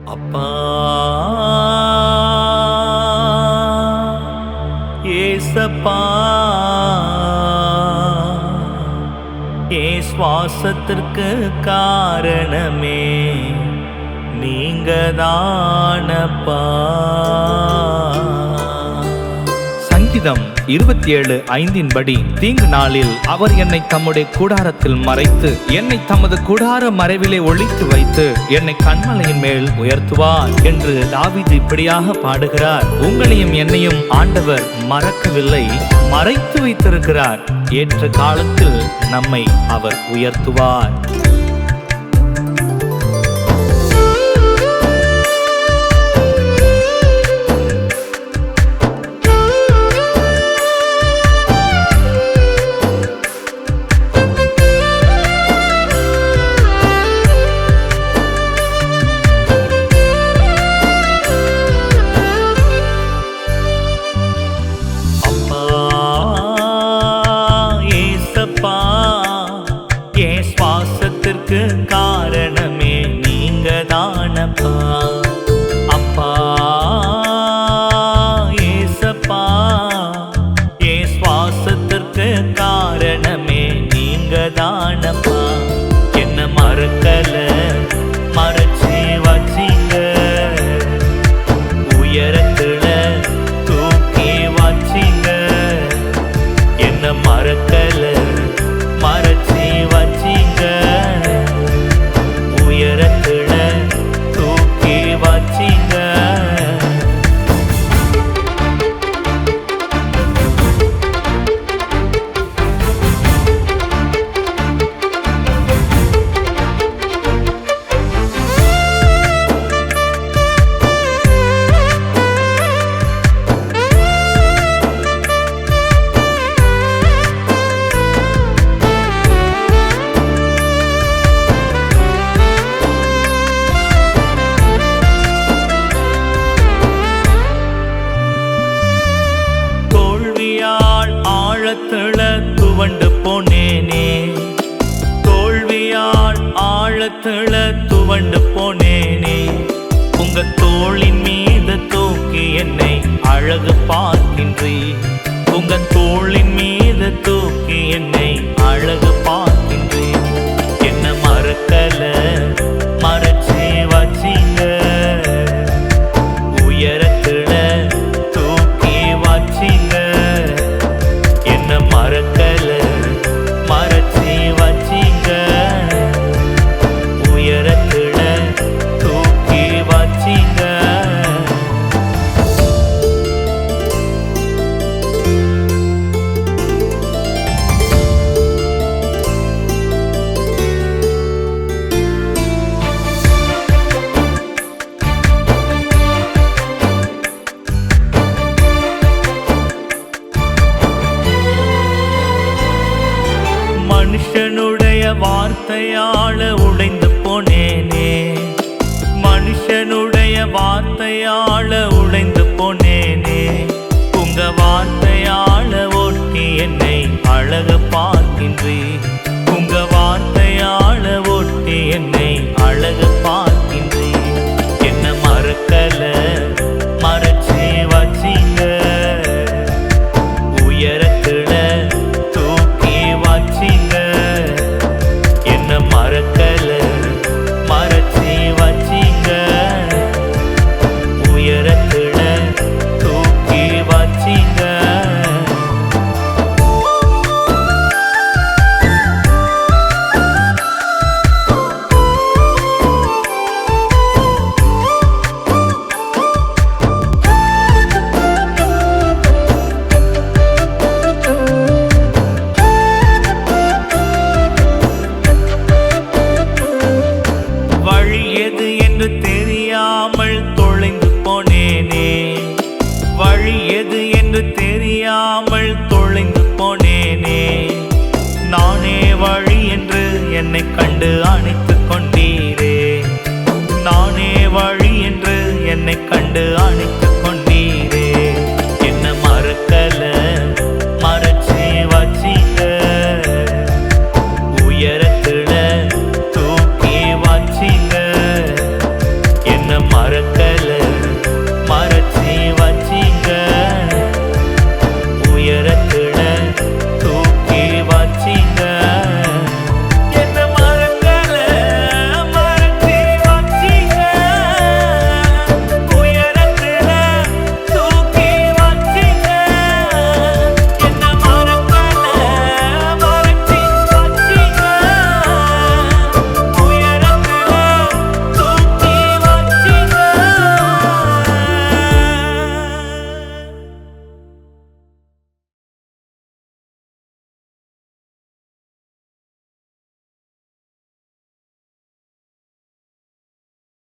அப்பா ஏசப்பா என் சுவாசத்திற்கு காரணமே நீங்க தானப்பா. சங்கீதம் 27:5 படி, தீங்கு நாளில் அவர் என்னை தம்முடைய கூடாரத்தில் மறைத்து என்னை தமது கூடார மறைவிலே ஒளித்து வைத்து என்னை கன்மலையின் மேல் உயர்த்துவார் என்று தாவீது இப்படியாக பாடுகிறார். உங்களையும் என்னையும் ஆண்டவர் மறக்கவில்லை, மறைத்து வைத்திருக்கிறார். ஏற்ற காலத்தில் நம்மை அவர் உயர்த்துவார். என் சுவாசத்திற்கு காரணமே நீங்க தானப்பா. அப்பா ஏசப்பா என் சுவாசத்திற்கு காரணமே நீங்க தானப்பா. என்ன மறக்கல, மறைச்சி வச்சிங்க, உயரத்துல தூக்கி வச்சிங்க. என்ன மறக்கல, மறைச்சி வச்சிங்க, உயரத்துல தூக்கி வச்சிங்க. ஆழத்துல துவண்டு போனேனே, தோல்வியால் ஆழத்துல துவண்டு போனேனே. உங்க தோளின் மீது தூக்கி என்னை அழகு பார்க்கின்றே. உங்க தோளின் மீது தூக்கி என்னை அழகு பார்க்கின்றே. என்ன மறக்கல, மறைச்சி வச்சிங்க, உயரத்துல தூக்கி வச்சிங்க. என்ன மறக்கல, மறைச்சி வச்சிங்க, உயரத்துல தூக்கி வச்சிங்க. மனுஷனுடைய வார்த்தையால உடைந்து போனேனே, மனுஷனுடைய வார்த்தையால உடைந்து போனேனே. உங்க வார்த்தையால ஒட்டி என்னை அழகு பார்க்கின்றே. உங்க வார்த்தையால ஒட்டி என்னை அழகு பார்க்கின்றே. என்ன மறக்கல, மறைச்சி வச்சிங்க, உயரத்துல தூக்கி வச்சிங்க. என்ன மறக்கல, மறைச்சி வச்சிங்க, உயரத்துல தூக்கி வச்சிங்க. வழி எது என்று தெரியாமல் தொலைந்து போனேனே, வழி எது என்று தெரியாமல் தொலைந்து போனேனே. நானே வழி என்று என்னை கண்டு அணைத்துக் கொண்டீரே. நானே வழி என்று என்னை கண்டு அணைத்து